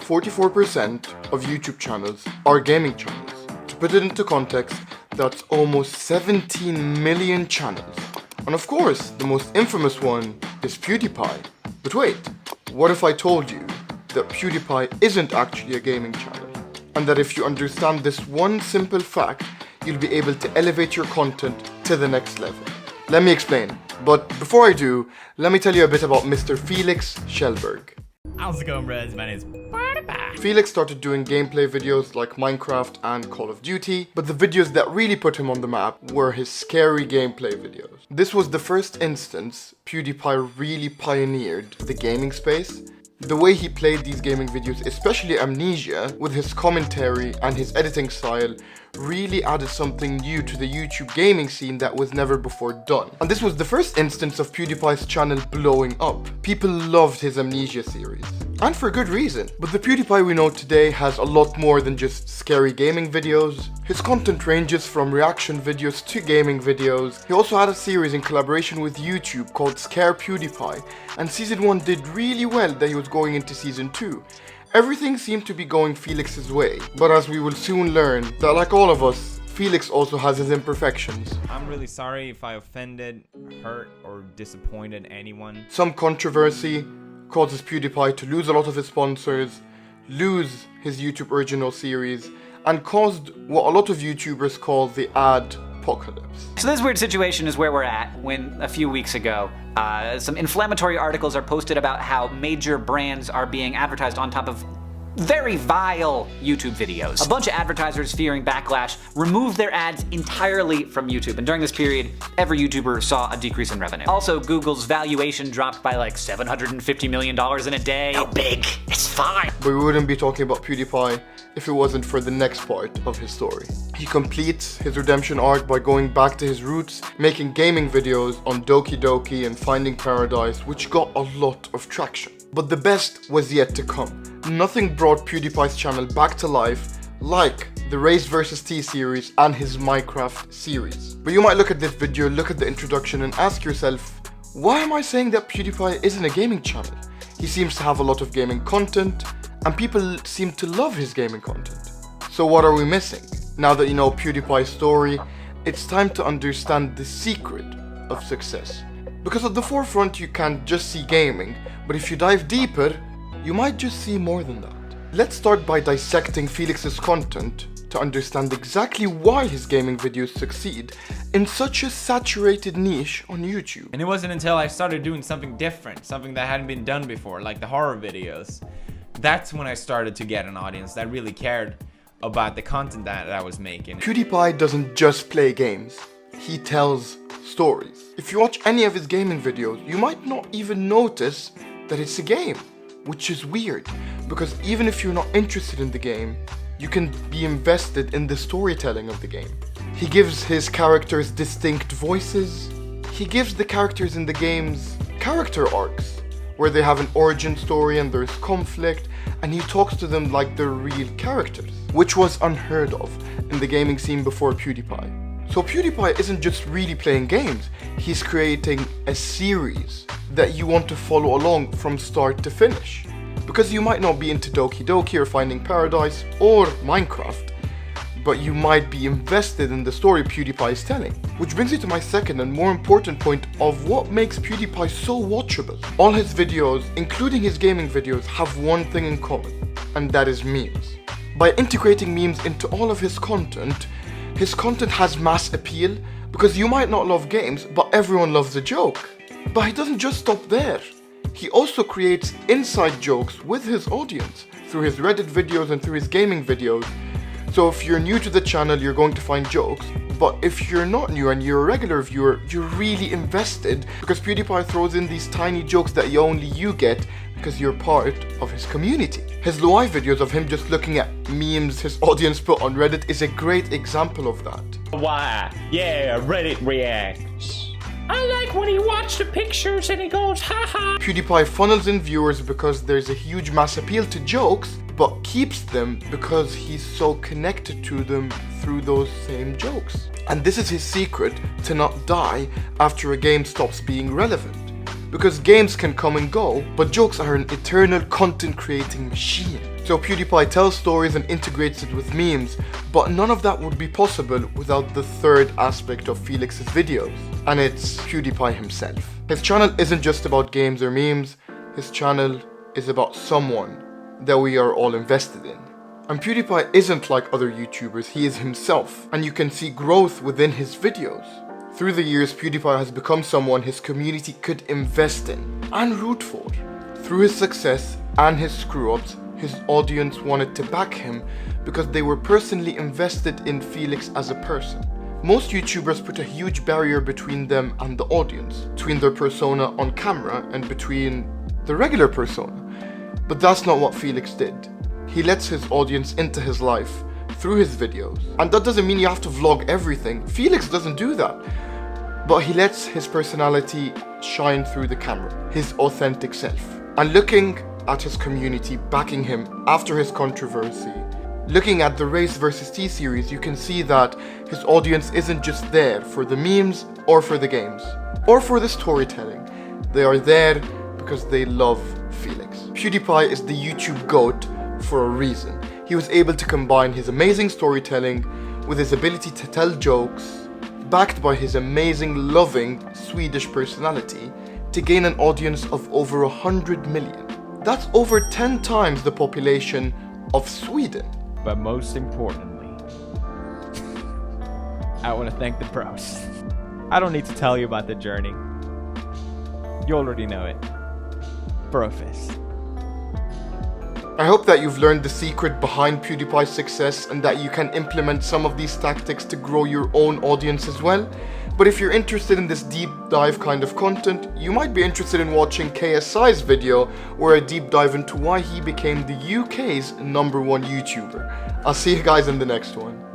44% of YouTube channels are gaming channels. To put it into context, that's almost 17 million channels. And of course, the most infamous one is PewDiePie. But wait, what if I told you that PewDiePie isn't actually a gaming channel? And that if you understand this one simple fact, you'll be able to elevate your content to the next level. Let me explain. But before I do, let me tell you a bit about Mr. Felix Schellberg. How's it going, Rez? My name's PewDiePie. Felix started doing gameplay videos like Minecraft and Call of Duty, but the videos that really put him on the map were his scary gameplay videos. This was the first instance PewDiePie really pioneered the gaming space. The way he played these gaming videos, especially Amnesia, with his commentary and his editing style, really added something new to the YouTube gaming scene that was never before done. And this was the first instance of PewDiePie's channel blowing up. People loved his Amnesia series. And for good reason. But the PewDiePie we know today has a lot more than just scary gaming videos. His content ranges from reaction videos to gaming videos. He also had a series in collaboration with YouTube called Scare PewDiePie, and season 1 did really well that he was going into season 2. Everything seemed to be going Felix's way, but as we will soon learn, that like all of us, Felix also has his imperfections. I'm really sorry if I offended, hurt, or disappointed anyone. Some controversy causes PewDiePie to lose a lot of his sponsors, lose his YouTube original series, and caused what a lot of YouTubers call the ad apocalypse. So this weird situation is where we're at when a few weeks ago, some inflammatory articles are posted about how major brands are being advertised on top of very vile YouTube videos. A bunch of advertisers fearing backlash removed their ads entirely from YouTube, and during this period, every YouTuber saw a decrease in revenue. Also, Google's valuation dropped by like $750 million in a day. No big, it's fine. But we wouldn't be talking about PewDiePie if it wasn't for the next part of his story. He completes his redemption arc by going back to his roots, making gaming videos on Doki Doki and Finding Paradise, which got a lot of traction. But the best was yet to come. Nothing brought PewDiePie's channel back to life like the Race vs. T series and his Minecraft series. But you might look at this video, look at the introduction and ask yourself, why am I saying that PewDiePie isn't a gaming channel? He seems to have a lot of gaming content, and people seem to love his gaming content. So what are we missing? Now that you know PewDiePie's story, it's time to understand the secret of success. Because at the forefront you can't just see gaming, but if you dive deeper, you might just see more than that. Let's start by dissecting Felix's content to understand exactly why his gaming videos succeed in such a saturated niche on YouTube. And it wasn't until I started doing something different, something that hadn't been done before, like the horror videos. That's when I started to get an audience that really cared about the content that I was making. PewDiePie doesn't just play games, he tells stories. If you watch any of his gaming videos, you might not even notice that it's a game, which is weird, because even if you're not interested in the game, you can be invested in the storytelling of the game. He gives his characters distinct voices. He gives the characters in the games character arcs, where they have an origin story and there's conflict, and he talks to them like they're real characters, which was unheard of in the gaming scene before PewDiePie. So PewDiePie isn't just really playing games, he's creating a series that you want to follow along from start to finish. Because you might not be into Doki Doki or Finding Paradise or Minecraft, but you might be invested in the story PewDiePie is telling. Which brings me to my second and more important point of what makes PewDiePie so watchable. All his videos, including his gaming videos, have one thing in common, and that is memes. By integrating memes into all of his content has mass appeal because you might not love games, but everyone loves a joke. But he doesn't just stop there. He also creates inside jokes with his audience through his Reddit videos and through his gaming videos. So if you're new to the channel, you're going to find jokes, but if you're not new and you're a regular viewer, you're really invested because PewDiePie throws in these tiny jokes that only you get because you're part of his community. His Luai videos of him just looking at memes his audience put on Reddit is a great example of that. Why? Yeah, Reddit reacts. I like when he watches the pictures and he goes, haha. PewDiePie funnels in viewers because there's a huge mass appeal to jokes, but keeps them because he's so connected to them through those same jokes. And this is his secret to not die after a game stops being relevant. Because games can come and go, but jokes are an eternal content creating machine. So PewDiePie tells stories and integrates it with memes, but none of that would be possible without the third aspect of Felix's videos, and it's PewDiePie himself. His channel isn't just about games or memes, his channel is about someone that we are all invested in. And PewDiePie isn't like other YouTubers, he is himself, and you can see growth within his videos. Through the years, PewDiePie has become someone his community could invest in and root for. Through his success and his screw-ups, his audience wanted to back him because they were personally invested in Felix as a person. Most YouTubers put a huge barrier between them and the audience, between their persona on camera and between the regular persona. But that's not what Felix did. He lets his audience into his life through his videos. And that doesn't mean you have to vlog everything. Felix doesn't do that. But he lets his personality shine through the camera, his authentic self. And looking at his community backing him after his controversy, looking at the Race vs. T series, you can see that his audience isn't just there for the memes or for the games or for the storytelling. They are there because they love Felix. PewDiePie is the YouTube GOAT for a reason. He was able to combine his amazing storytelling with his ability to tell jokes, backed by his amazing, loving Swedish personality, to gain an audience of over 100 million. That's over 10 times the population of Sweden. But most importantly, I want to thank the pros. I don't need to tell you about the journey. You already know it. Brofist. I hope that you've learned the secret behind PewDiePie's success and that you can implement some of these tactics to grow your own audience as well. But if you're interested in this deep dive kind of content, you might be interested in watching KSI's video where I deep dive into why he became the UK's #1 YouTuber. I'll see you guys in the next one.